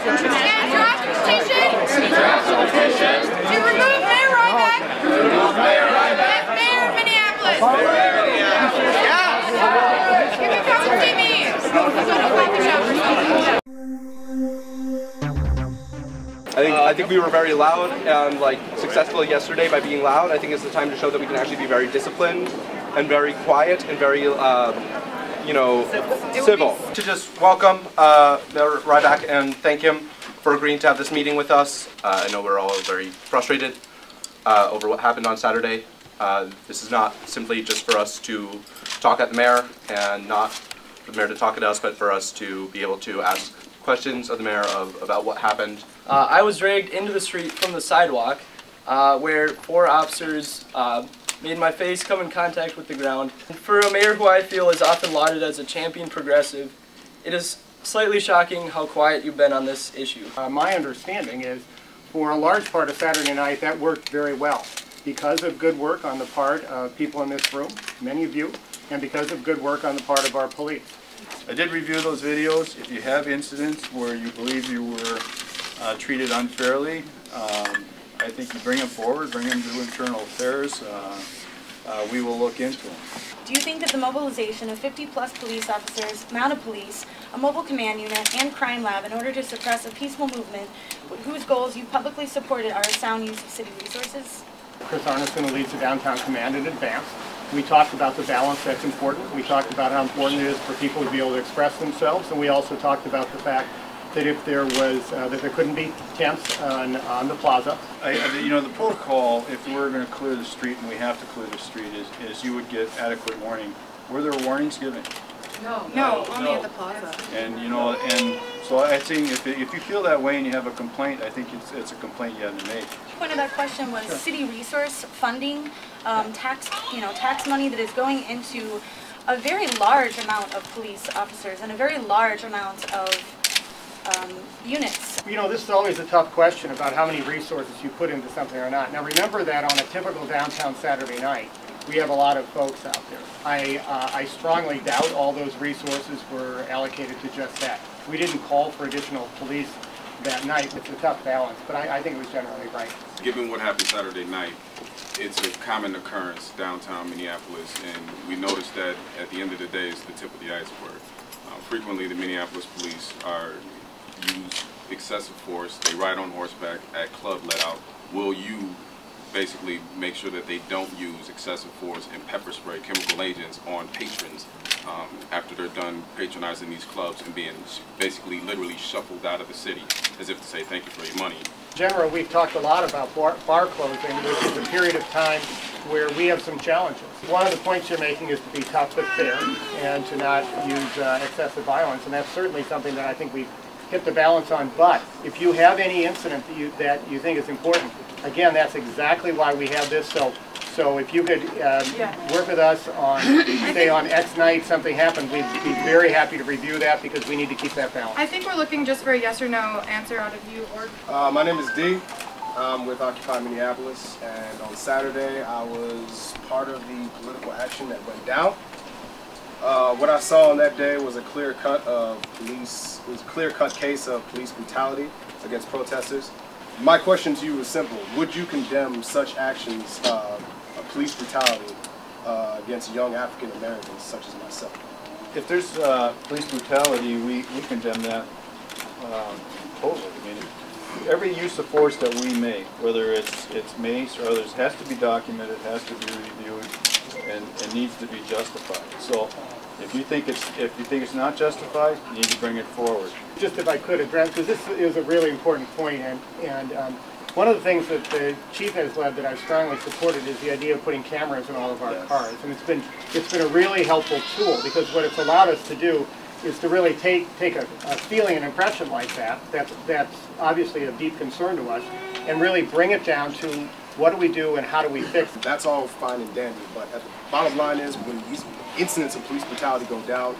draft petition to remove Mayor Rybak as Mayor of Minneapolis. You can come and see me. Let's go to a coffee shop or something. I think we were very loud and successful yesterday by being loud. I think it's the time to show that we can actually be very disciplined and very quiet and very civil. To just welcome Mayor Rybak and thank him for agreeing to have this meeting with us. I know we're all very frustrated over what happened on Saturday. This is not simply just for us to talk at the mayor and not for the mayor to talk at us, but for us to be able to ask questions of the mayor about what happened. I was dragged into the street from the sidewalk where 4 officers made my face come in contact with the ground. And for a mayor who I feel is often lauded as a champion progressive, it is slightly shocking how quiet you've been on this issue. My understanding is for a large part of Saturday night that worked very well because of good work on the part of people in this room, many of you, and because of good work on the part of our police. I did review those videos. If you have incidents where you believe you were treated unfairly, I think you bring them forward, bring them to internal affairs. We will look into them. Do you think that the mobilization of 50+ police officers, mounted police, a mobile command unit, and crime lab in order to suppress a peaceful movement whose goals you publicly supported are a sound use of city resources? Chris Arneson, who leads the Downtown Command in advance. We talked about the balance that's important. We talked about how important it is for people to be able to express themselves, and we also talked about the fact that if there was, that there couldn't be tents on the plaza. The protocol, if we're going to clear the street, and we have to clear the street, is you would get adequate warning. Were there warnings given? No, only at the plaza. And and so I think if you feel that way and you have a complaint, I think it's a complaint you have to make. The point of that question was city resource funding, tax money that is going into a very large amount of police officers and a very large amount of units. This is always a tough question about how many resources you put into something or not. Now remember that on a typical downtown Saturday night, we have a lot of folks out there. I strongly doubt all those resources were allocated to just that. We didn't call for additional police that night. It's a tough balance, but I think it was generally right. Given what happened Saturday night, it's a common occurrence downtown Minneapolis, and we noticed that at the end of the day, it's the tip of the iceberg. Frequently, the Minneapolis police use excessive force. They ride on horseback at club let-out. Will you basically make sure that they don't use excessive force and pepper spray, chemical agents on patrons after they're done patronizing these clubs and being basically literally shuffled out of the city as if to say thank you for your money? In general, we've talked a lot about bar closing, which is a period of time where we have some challenges. One of the points you're making is to be tough but fair and to not use excessive violence, and that's certainly something that I think we've hit the balance on. But if you have any incident that you think is important, again, that's exactly why we have this. So if you could work with us on, say on X night something happened, we'd be very happy to review that because we need to keep that balance. I think we're looking just for a yes or no answer out of you. My name is D. I'm with Occupy Minneapolis, and on Saturday I was part of the political action that went down. What I saw on that day was a clear-cut case of police brutality against protesters. My question to you is simple: would you condemn such actions of police brutality against young African Americans such as myself? If there's police brutality, we condemn that totally. I mean, every use of force that we make, whether it's mace or others, has to be documented, has to be reviewed, and needs to be justified. So, if you think it's not justified, you need to bring it forward. Just if I could address, because this is a really important point, and one of the things that the chief has led that I've strongly supported is the idea of putting cameras in all of our cars, and it's been a really helpful tool because what it's allowed us to do is to really take a feeling, an impression like that's obviously of deep concern to us, and really bring it down to what do we do and how do we fix it. That's all fine and dandy, but the bottom line is when these incidents of police brutality go down,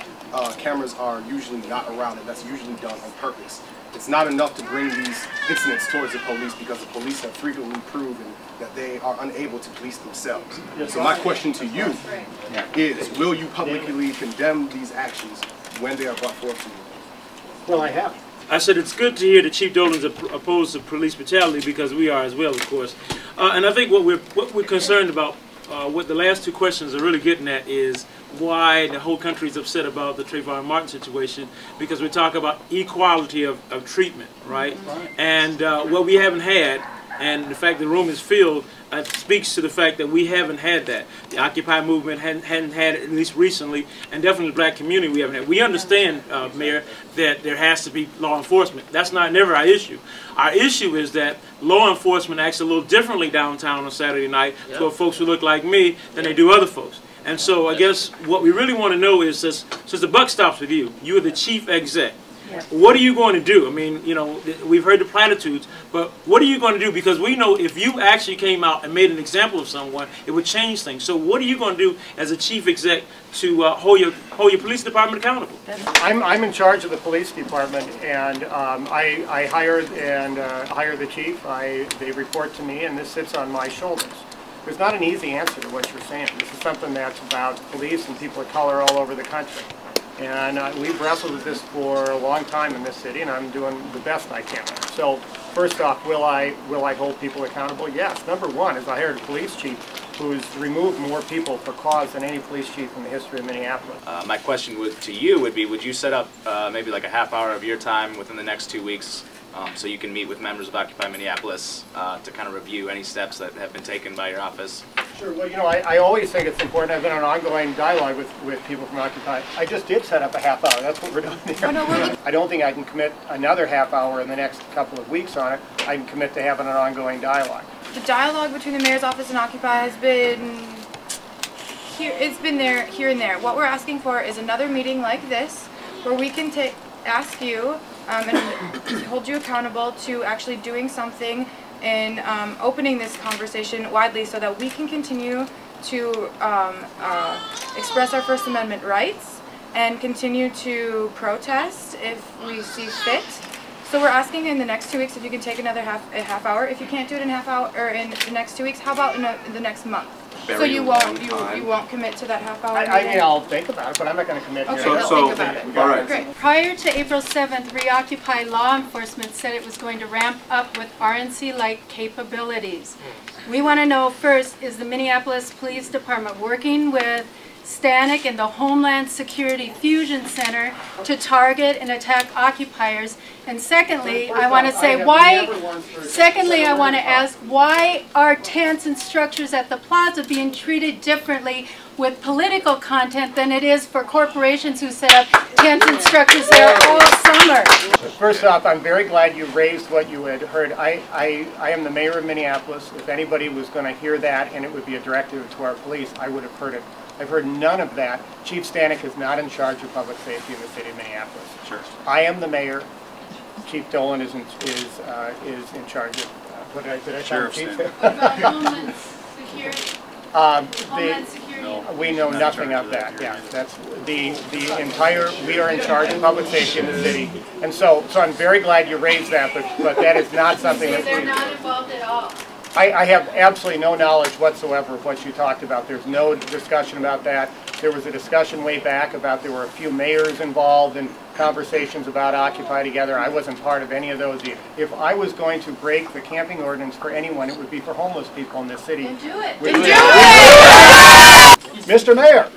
cameras are usually not around, and that's usually done on purpose. It's not enough to bring these incidents towards the police because the police have frequently proven that they are unable to police themselves. So my question to you is, will you publicly condemn these actions when they are brought forth to you? Well, I have. I said it's good to hear that Chief Dolan's opposed to police brutality, because we are as well, of course. And I think what we're concerned about, what the last two questions are really getting at, is why the whole country is upset about the Trayvon Martin situation, because we talk about equality of treatment, right? And what we haven't had, and the fact the room is filled, speaks to the fact that we haven't had that. The Occupy movement hadn't had it, at least recently, and definitely the black community we haven't had. We understand, Mayor, that there has to be law enforcement. That's never our issue. Our issue is that law enforcement acts a little differently downtown on Saturday night toward folks who look like me than they do other folks. And so I guess what we really want to know is, since the buck stops with you, you're the chief exec. What are you going to do? I mean, you know, we've heard the platitudes, but what are you going to do? Because we know if you actually came out and made an example of someone, it would change things. So what are you going to do as a chief exec to hold your police department accountable? I'm in charge of the police department, and I hired the chief. They report to me, and this sits on my shoulders. There's not an easy answer to what you're saying. This is something that's about police and people of color all over the country. And we've wrestled with this for a long time in this city, and I'm doing the best I can. So first off, will I hold people accountable? Yes. Number one is I hired a police chief who's removed more people for cause than any police chief in the history of Minneapolis. My question to you would be, would you set up maybe like a half hour of your time within the next 2 weeks so you can meet with members of Occupy Minneapolis to kind of review any steps that have been taken by your office? Sure. Well, you know, I always think it's important. I've been in an ongoing dialogue with people from Occupy. I just did set up a half hour. That's what we're doing here. I don't think I can commit another half hour in the next couple of weeks on it. I can commit to having an ongoing dialogue. The dialogue between the mayor's office and Occupy has been here. It's been there, here and there. What we're asking for is another meeting like this, where we can ask you and hold you accountable to actually doing something and opening this conversation widely, so that we can continue to express our First Amendment rights and continue to protest if we see fit. So we're asking in the next 2 weeks if you can take another half hour. If you can't do it in half hour or in the next 2 weeks, how about in the next month? So you won't commit to that half hour? I mean, I'll think about it, but I'm not going to commit. Okay, here. think about it. All right. Great. Prior to April 7th, Reoccupy law enforcement said it was going to ramp up with RNC-like capabilities. We want to know first, is the Minneapolis Police Department working with Stanek and the Homeland Security Fusion Center to target and attack occupiers? And secondly, I want to say why, I want to ask, why are tents and structures at the plaza being treated differently with political content than it is for corporations who set up tents and structures there all summer? First off, I'm very glad you raised what you had heard. I am the mayor of Minneapolis. If anybody was going to hear that and it would be a directive to our police, I would have heard it. I've heard none of that. Chief Stanek is not in charge of public safety in the city of Minneapolis. Sure. I am the mayor. Chief Dolan is in charge of. What did I Sheriff Chief? Homeland Security. Homeland Security. We know nothing of that. Yeah, that's the entire. We are in charge of public safety in the city, and so I'm very glad you raised that. But that is not something that they're not involved at all. I have absolutely no knowledge whatsoever of what you talked about. There's no discussion about that. There was a discussion way back about there were a few mayors involved in conversations about Occupy together. I wasn't part of any of those either. If I was going to break the camping ordinance for anyone, it would be for homeless people in this city. Then do it. Then do it! Mr. Mayor,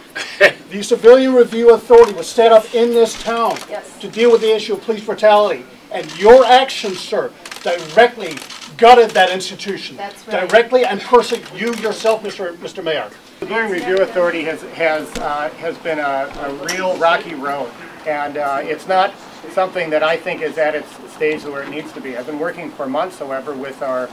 the Civilian Review Authority was set up in this town to deal with the issue of police brutality. And your actions, sir, directly gutted that institution. That's right. Directly and personally, you yourself, Mr. Mayor. The Civilian Review Authority has been a real rocky road, and it's not something that I think is at its stage where it needs to be. I've been working for months, however, with our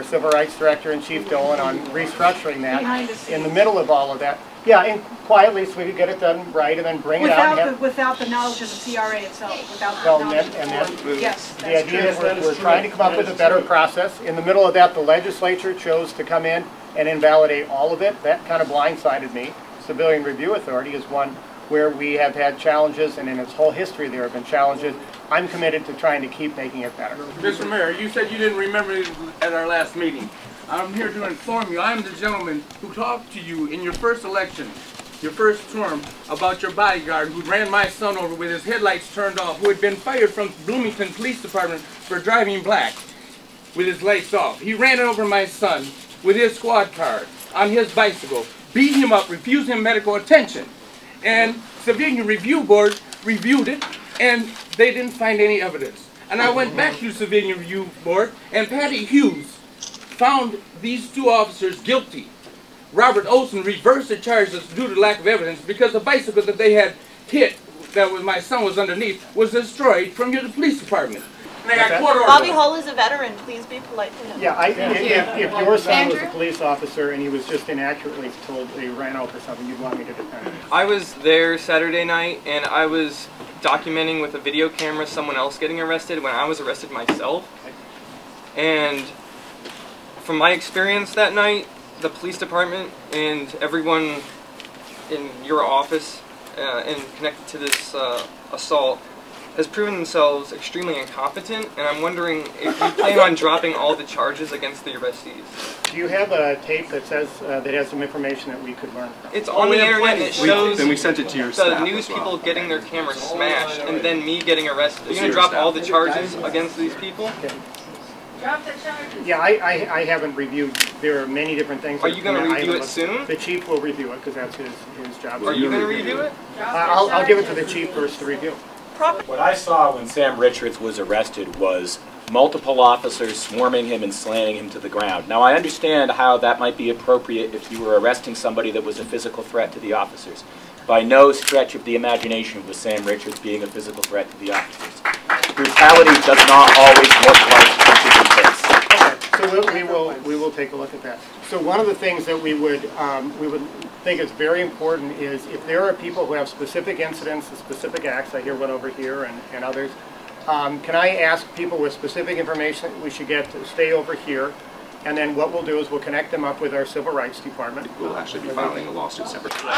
Civil Rights Director and Chief Dolan on restructuring that. In the middle of all of that, yeah, and quietly, so we could get it done right, and then bring it out. Without the knowledge of the CRA itself. Without the knowledge. Yes, the idea is we're trying to come up with a better process. In the middle of that, the legislature chose to come in and invalidate all of it. That kind of blindsided me. Civilian Review Authority is one where we have had challenges, and in its whole history there have been challenges. I'm committed to trying to keep making it better. Mr. Mayor, you said you didn't remember it at our last meeting. I'm here to inform you, I'm the gentleman who talked to you in your first election your first term, about your bodyguard who ran my son over with his headlights turned off, who had been fired from Bloomington Police Department for driving black with his lights off. He ran over my son with his squad car on his bicycle, beat him up, refused him medical attention. And Civilian Review Board reviewed it, and they didn't find any evidence. And I went back to Civilian Review Board, and Patty Hughes found these two officers guilty. Robert Olson reversed the charges due to lack of evidence because the bicycle that they had hit, that was my son was underneath, was destroyed from the police department. And they got court order. Bobby Hull is a veteran. Please be polite to him. Yeah, if your son was a police officer and he was just inaccurately told he ran over something, you'd want me to defend him. I was there Saturday night, and I was documenting with a video camera someone else getting arrested when I was arrested myself. And from my experience that night, the police department and everyone in your office and connected to this assault has proven themselves extremely incompetent, and I'm wondering if you plan on dropping all the charges against the arrestees. Do you have a tape that says that has some information that we could learn from? It's on the internet, and it shows then we sent it to your the staff news as well. people getting their cameras smashed, and then me getting arrested. Are you going to drop all the charges against these people? Okay. Drop the charges. Yeah, I haven't reviewed. There are many different things. Are you going to review it soon? The chief will review it because that's his job. Are you going to review it? I'll give it to the chief first to review. What I saw when Sam Richards was arrested was multiple officers swarming him and slamming him to the ground. Now, I understand how that might be appropriate if you were arresting somebody that was a physical threat to the officers. By no stretch of the imagination was Sam Richards being a physical threat to the officers. Brutality does not always look like punches in the face. Okay, so we will take a look at that. So one of the things that we would think is very important is if there are people who have specific incidents and specific acts, I hear one over here and others, can I ask people with specific information that we should get to stay over here, and then what we'll do is we'll connect them up with our Civil Rights Department. We'll actually be filing a lawsuit separately.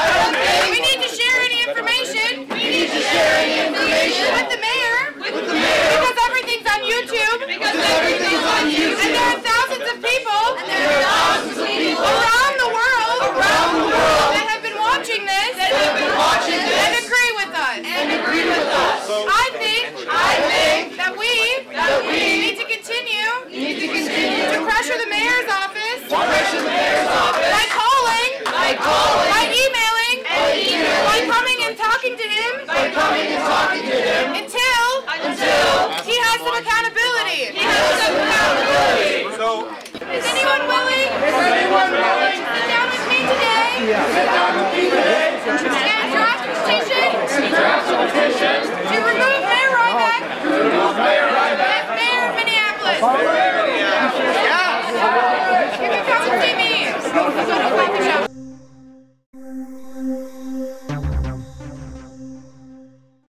We need to share any information. We need to share any information with the mayor. With the mayor. Because everything's on YouTube. Because everything's on YouTube. And there are thousands of people. And there are thousands of people around the world. Around the world. That have been watching this. That have been watching this. And agree with us. And agree with us. I think that we need to continue. To pressure the mayor's office. By calling. By emailing. By coming and talking to him. Until he has some accountability. So, is anyone willing? Sit down with me today.